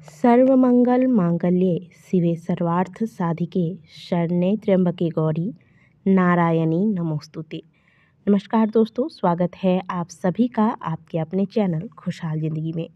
सर्वमंगल मांगल्ये शिवे सर्वार्थ साधिके शरण्ये त्र्यंबके गौरी नारायणी नमोस्तुते। नमस्कार दोस्तों, स्वागत है आप सभी का आपके अपने चैनल खुशहाल ज़िंदगी में।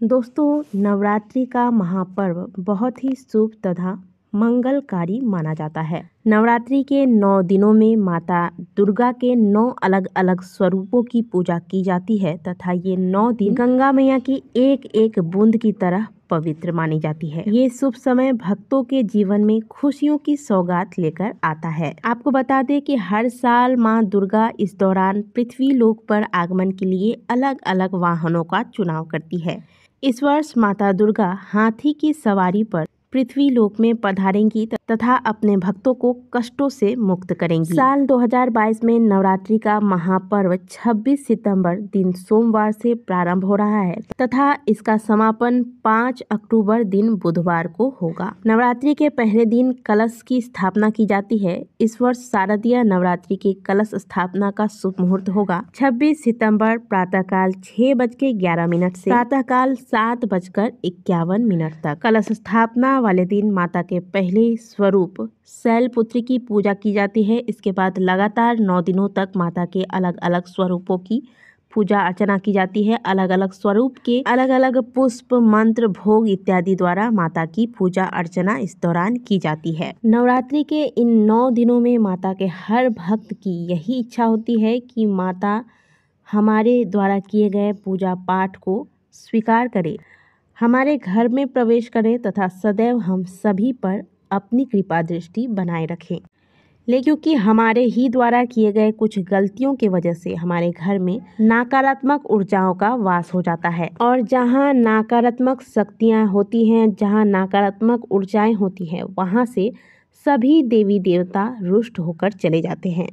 दोस्तों, नवरात्रि का महापर्व बहुत ही शुभ तथा मंगलकारी माना जाता है। नवरात्रि के 9 दिनों में माता दुर्गा के 9 अलग अलग स्वरूपों की पूजा की जाती है तथा ये 9 दिन गंगा मैया की एक एक बूंद की तरह पवित्र मानी जाती है। ये शुभ समय भक्तों के जीवन में खुशियों की सौगात लेकर आता है। आपको बता दें कि हर साल माँ दुर्गा इस दौरान पृथ्वी लोक पर आगमन के लिए अलग अलग वाहनों का चुनाव करती है। इस वर्ष माता दुर्गा हाथी की सवारी पर पृथ्वी लोक में पधारेंगी तथा अपने भक्तों को कष्टों से मुक्त करेंगी। साल 2022 में नवरात्रि का महापर्व 26 सितंबर दिन सोमवार से प्रारंभ हो रहा है तथा इसका समापन 5 अक्टूबर दिन बुधवार को होगा। नवरात्रि के पहले दिन कलश की स्थापना की जाती है। इस वर्ष शारदीय नवरात्रि के कलश स्थापना का शुभ मुहूर्त होगा 26 सितंबर प्रातःकाल 6:11 से प्रातःकाल 7:51 तक। कलश स्थापना वाले दिन माता के पहले स्वरूप शैलपुत्री की पूजा की जाती है। इसके बाद लगातार 9 दिनों तक माता के अलग अलग स्वरूपों की पूजा अर्चना की जाती है। अलग अलग स्वरूप के अलग अलग पुष्प, मंत्र, भोग इत्यादि द्वारा माता की पूजा अर्चना इस दौरान की जाती है। नवरात्रि के इन 9 दिनों में माता के हर भक्त की यही इच्छा होती है कि माता हमारे द्वारा किए गए पूजा पाठ को स्वीकार करे, हमारे घर में प्रवेश करें तथा सदैव हम सभी पर अपनी कृपा दृष्टि बनाए रखें। लेकिन क्योंकि हमारे ही द्वारा किए गए कुछ गलतियों की वजह से हमारे घर में नकारात्मक ऊर्जाओं का वास हो जाता है और जहां नकारात्मक शक्तियां होती हैं, जहां नकारात्मक ऊर्जाएं होती हैं, वहां से सभी देवी देवता रुष्ट होकर चले जाते हैं।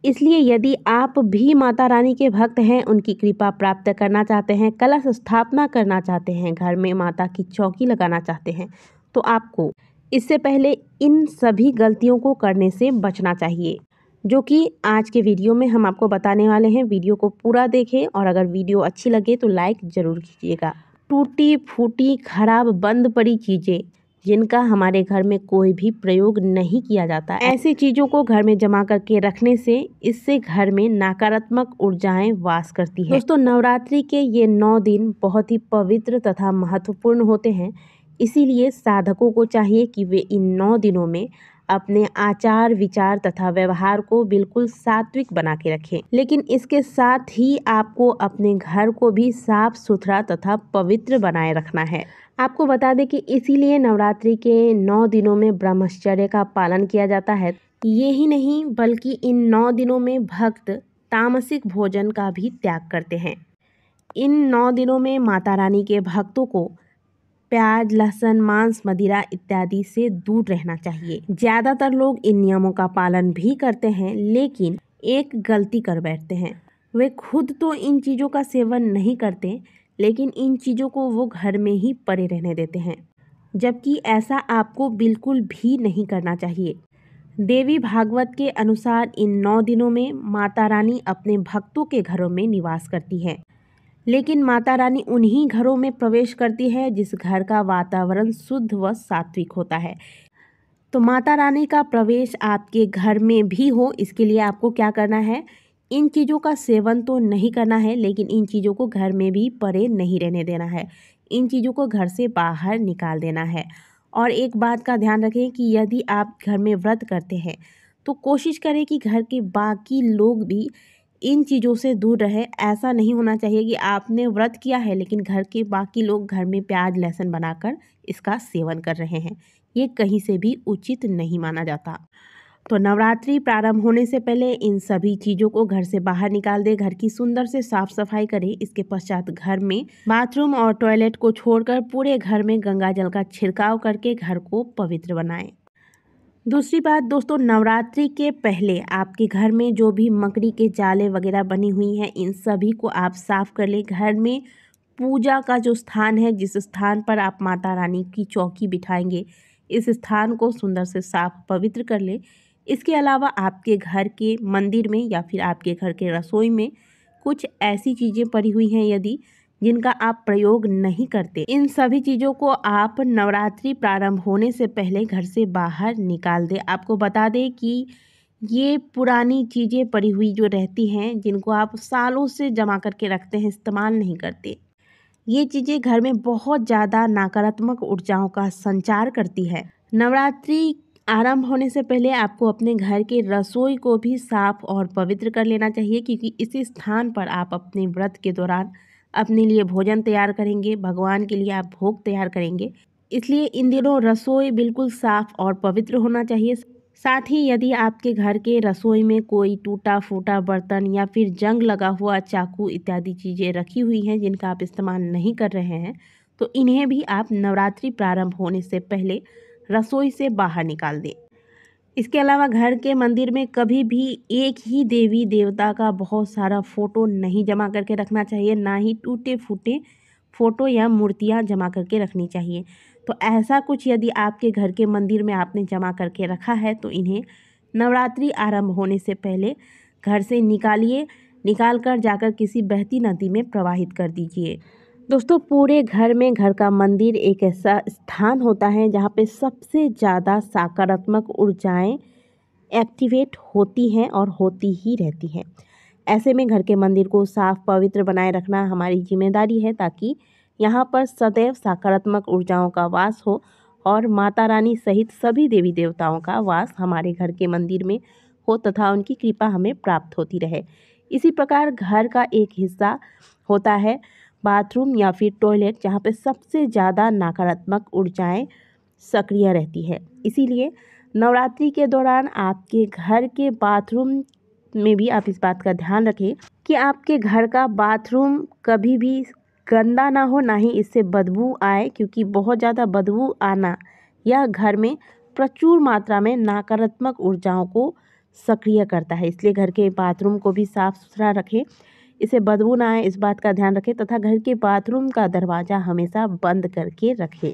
इसलिए यदि आप भी माता रानी के भक्त हैं, उनकी कृपा प्राप्त करना चाहते हैं, कलश स्थापना करना चाहते हैं, घर में माता की चौकी लगाना चाहते हैं, तो आपको इससे पहले इन सभी गलतियों को करने से बचना चाहिए, जो कि आज के वीडियो में हम आपको बताने वाले हैं। वीडियो को पूरा देखें और अगर वीडियो अच्छी लगे तो लाइक ज़रूर कीजिएगा। टूटी फूटी, खराब, बंद पड़ी चीज़ें जिनका हमारे घर में कोई भी प्रयोग नहीं किया जाता, ऐसी चीज़ों को घर में जमा करके रखने से इससे घर में नकारात्मक ऊर्जाएं वास करती है। दोस्तों, नवरात्रि के ये 9 दिन बहुत ही पवित्र तथा महत्वपूर्ण होते हैं। इसीलिए साधकों को चाहिए कि वे इन 9 दिनों में अपने आचार विचार तथा व्यवहार को बिल्कुल सात्विक बना के रखें। लेकिन इसके साथ ही आपको अपने घर को भी साफ सुथरा तथा पवित्र बनाए रखना है। आपको बता दें कि इसीलिए नवरात्रि के 9 दिनों में ब्रह्मचर्य का पालन किया जाता है। ये ही नहीं बल्कि इन 9 दिनों में भक्त तामसिक भोजन का भी त्याग करते हैं। इन 9 दिनों में माता रानी के भक्तों को प्याज, लहसुन, मांस, मदिरा इत्यादि से दूर रहना चाहिए। ज़्यादातर लोग इन नियमों का पालन भी करते हैं, लेकिन एक गलती कर बैठते हैं। वे खुद तो इन चीज़ों का सेवन नहीं करते, लेकिन इन चीज़ों को वो घर में ही पड़े रहने देते हैं, जबकि ऐसा आपको बिल्कुल भी नहीं करना चाहिए। देवी भागवत के अनुसार इन 9 दिनों में माता रानी अपने भक्तों के घरों में निवास करती है, लेकिन माता रानी उन्हीं घरों में प्रवेश करती है जिस घर का वातावरण शुद्ध व सात्विक होता है। तो माता रानी का प्रवेश आपके घर में भी हो, इसके लिए आपको क्या करना है? इन चीज़ों का सेवन तो नहीं करना है, लेकिन इन चीज़ों को घर में भी पड़े नहीं रहने देना है। इन चीज़ों को घर से बाहर निकाल देना है। और एक बात का ध्यान रखें कि यदि आप घर में व्रत करते हैं तो कोशिश करें कि घर के बाकी लोग भी इन चीज़ों से दूर रहे। ऐसा नहीं होना चाहिए कि आपने व्रत किया है लेकिन घर के बाकी लोग घर में प्याज लहसुन बनाकर इसका सेवन कर रहे हैं। ये कहीं से भी उचित नहीं माना जाता। तो नवरात्रि प्रारंभ होने से पहले इन सभी चीज़ों को घर से बाहर निकाल दें, घर की सुंदर से साफ सफाई करें। इसके पश्चात घर में बाथरूम और टॉयलेट को छोड़कर पूरे घर में गंगा जल का छिड़काव करके घर को पवित्र बनाएं। दूसरी बात दोस्तों, नवरात्रि के पहले आपके घर में जो भी मकड़ी के जाले वगैरह बनी हुई हैं, इन सभी को आप साफ कर लें। घर में पूजा का जो स्थान है, जिस स्थान पर आप माता रानी की चौकी बिठाएंगे, इस स्थान को सुंदर से साफ पवित्र कर लें। इसके अलावा आपके घर के मंदिर में या फिर आपके घर के रसोई में कुछ ऐसी चीज़ें पड़ी हुई हैं यदि जिनका आप प्रयोग नहीं करते, इन सभी चीज़ों को आप नवरात्रि प्रारंभ होने से पहले घर से बाहर निकाल दें। आपको बता दें कि ये पुरानी चीज़ें पड़ी हुई जो रहती हैं, जिनको आप सालों से जमा करके रखते हैं, इस्तेमाल नहीं करते, ये चीज़ें घर में बहुत ज़्यादा नकारात्मक ऊर्जाओं का संचार करती है। नवरात्रि आरंभ होने से पहले आपको अपने घर के रसोई को भी साफ और पवित्र कर लेना चाहिए, क्योंकि इसी स्थान पर आप अपने व्रत के दौरान अपने लिए भोजन तैयार करेंगे, भगवान के लिए आप भोग तैयार करेंगे। इसलिए इन दिनों रसोई बिल्कुल साफ और पवित्र होना चाहिए। साथ ही यदि आपके घर के रसोई में कोई टूटा फूटा बर्तन या फिर जंग लगा हुआ चाकू इत्यादि चीज़ें रखी हुई हैं जिनका आप इस्तेमाल नहीं कर रहे हैं, तो इन्हें भी आप नवरात्रि प्रारंभ होने से पहले रसोई से बाहर निकाल दें। इसके अलावा घर के मंदिर में कभी भी एक ही देवी देवता का बहुत सारा फ़ोटो नहीं जमा करके रखना चाहिए, ना ही टूटे फूटे फ़ोटो या मूर्तियाँ जमा करके रखनी चाहिए। तो ऐसा कुछ यदि आपके घर के मंदिर में आपने जमा करके रखा है तो इन्हें नवरात्रि आरंभ होने से पहले घर से निकालिए, निकाल कर जाकर किसी बहती नदी में प्रवाहित कर दीजिए। दोस्तों, पूरे घर में घर का मंदिर एक ऐसा स्थान होता है जहाँ पे सबसे ज़्यादा सकारात्मक ऊर्जाएं एक्टिवेट होती हैं और होती ही रहती हैं। ऐसे में घर के मंदिर को साफ पवित्र बनाए रखना हमारी जिम्मेदारी है, ताकि यहाँ पर सदैव सकारात्मक ऊर्जाओं का वास हो और माता रानी सहित सभी देवी देवताओं का वास हमारे घर के मंदिर में हो तथा उनकी कृपा हमें प्राप्त होती रहे। इसी प्रकार घर का एक हिस्सा होता है बाथरूम या फिर टॉयलेट, जहाँ पे सबसे ज़्यादा नकारात्मक ऊर्जाएं सक्रिय रहती है। इसीलिए नवरात्रि के दौरान आपके घर के बाथरूम में भी आप इस बात का ध्यान रखें कि आपके घर का बाथरूम कभी भी गंदा ना हो, ना ही इससे बदबू आए, क्योंकि बहुत ज़्यादा बदबू आना यह घर में प्रचुर मात्रा में नकारात्मक ऊर्जाओं को सक्रिय करता है। इसलिए घर के बाथरूम को भी साफ सुथरा रखें, इसे बदबू ना आए इस बात का ध्यान रखें तथा घर के बाथरूम का दरवाज़ा हमेशा बंद करके रखें।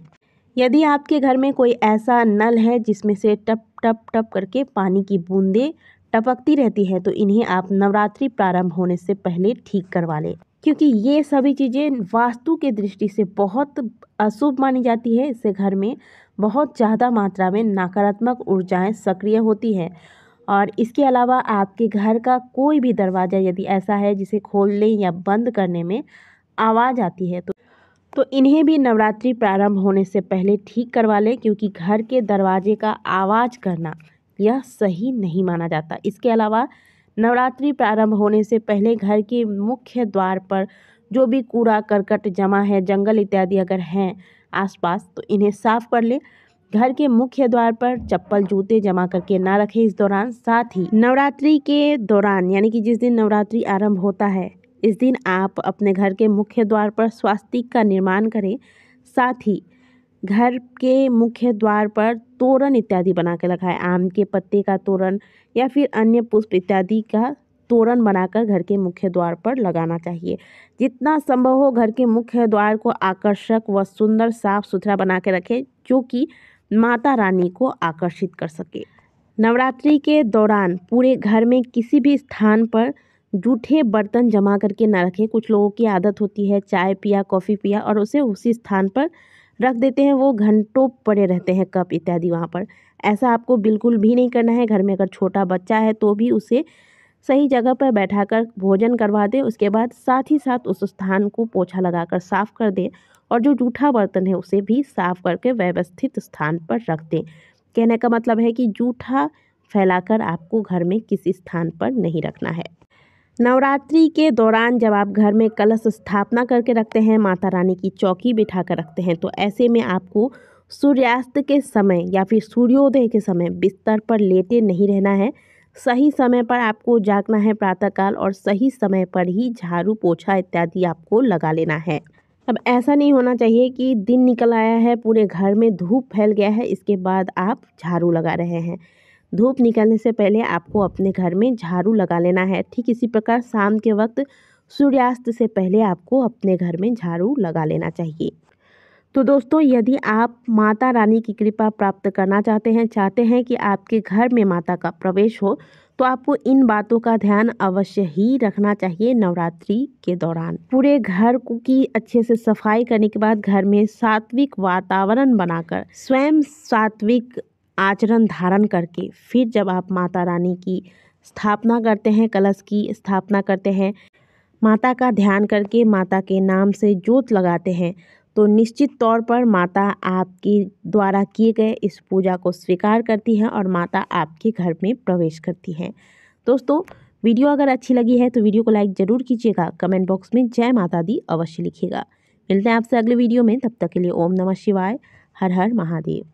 यदि आपके घर में कोई ऐसा नल है जिसमें से टप टप टप करके पानी की बूंदें टपकती रहती है, तो इन्हें आप नवरात्रि प्रारंभ होने से पहले ठीक करवा लें, क्योंकि ये सभी चीज़ें वास्तु के दृष्टि से बहुत अशुभ मानी जाती है। इससे घर में बहुत ज़्यादा मात्रा में नकारात्मक ऊर्जाएं सक्रिय होती हैं। और इसके अलावा आपके घर का कोई भी दरवाज़ा यदि ऐसा है जिसे खोलने या बंद करने में आवाज़ आती है, तो इन्हें भी नवरात्रि प्रारंभ होने से पहले ठीक करवा लें, क्योंकि घर के दरवाजे का आवाज़ करना यह सही नहीं माना जाता। इसके अलावा नवरात्रि प्रारंभ होने से पहले घर के मुख्य द्वार पर जो भी कूड़ा करकट जमा है, जंगल इत्यादि अगर हैं आसपास, तो इन्हें साफ कर लें। घर के मुख्य द्वार पर चप्पल जूते जमा करके ना रखें इस दौरान। साथ ही नवरात्रि के दौरान, यानी कि जिस दिन नवरात्रि आरंभ होता है, इस दिन आप अपने घर के मुख्य द्वार पर स्वास्तिक का निर्माण करें। साथ ही घर के मुख्य द्वार पर तोरण इत्यादि बना के लगाएं। आम के पत्ते का तोरण या फिर अन्य पुष्प इत्यादि का तोरण बनाकर घर के मुख्य द्वार पर लगाना चाहिए। जितना संभव हो घर के मुख्य द्वार को आकर्षक व सुंदर साफ सुथरा बना के रखें, जो कि माता रानी को आकर्षित कर सके। नवरात्रि के दौरान पूरे घर में किसी भी स्थान पर जूठे बर्तन जमा करके ना रखें। कुछ लोगों की आदत होती है चाय पिया, कॉफ़ी पिया और उसे उसी स्थान पर रख देते हैं, वो घंटों पड़े रहते हैं कप इत्यादि वहाँ पर। ऐसा आपको बिल्कुल भी नहीं करना है। घर में अगर छोटा बच्चा है तो भी उसे सही जगह पर बैठाकर भोजन करवा दें। उसके बाद साथ ही साथ उस स्थान को पोछा लगाकर साफ कर दें और जो जूठा बर्तन है उसे भी साफ करके व्यवस्थित स्थान पर रख दें। कहने का मतलब है कि जूठा फैलाकर आपको घर में किसी स्थान पर नहीं रखना है। नवरात्रि के दौरान जब आप घर में कलश स्थापना करके रखते हैं, माता रानी की चौकी बिठा कर रखते हैं, तो ऐसे में आपको सूर्यास्त के समय या फिर सूर्योदय के समय बिस्तर पर लेटे नहीं रहना है। सही समय पर आपको जागना है प्रातःकाल, और सही समय पर ही झाड़ू पोछा इत्यादि आपको लगा लेना है। अब ऐसा नहीं होना चाहिए कि दिन निकल आया है, पूरे घर में धूप फैल गया है, इसके बाद आप झाड़ू लगा रहे हैं। धूप निकलने से पहले आपको अपने घर में झाड़ू लगा लेना है। ठीक इसी प्रकार शाम के वक्त सूर्यास्त से पहले आपको अपने घर में झाड़ू लगा लेना चाहिए। तो दोस्तों, यदि आप माता रानी की कृपा प्राप्त करना चाहते हैं कि आपके घर में माता का प्रवेश हो, तो आपको इन बातों का ध्यान अवश्य ही रखना चाहिए नवरात्रि के दौरान। पूरे घर की अच्छे से सफाई करने के बाद घर में सात्विक वातावरण बनाकर स्वयं सात्विक आचरण धारण करके फिर जब आप माता रानी की स्थापना करते हैं, कलश की स्थापना करते हैं, माता का ध्यान करके माता के नाम से जोत लगाते हैं, तो निश्चित तौर पर माता आपके द्वारा किए गए इस पूजा को स्वीकार करती है और माता आपके घर में प्रवेश करती है। दोस्तों, वीडियो अगर अच्छी लगी है तो वीडियो को लाइक ज़रूर कीजिएगा। कमेंट बॉक्स में जय माता दी अवश्य लिखिएगा। मिलते हैं आपसे अगले वीडियो में, तब तक के लिए ओम नमः शिवाय, हर हर महादेव।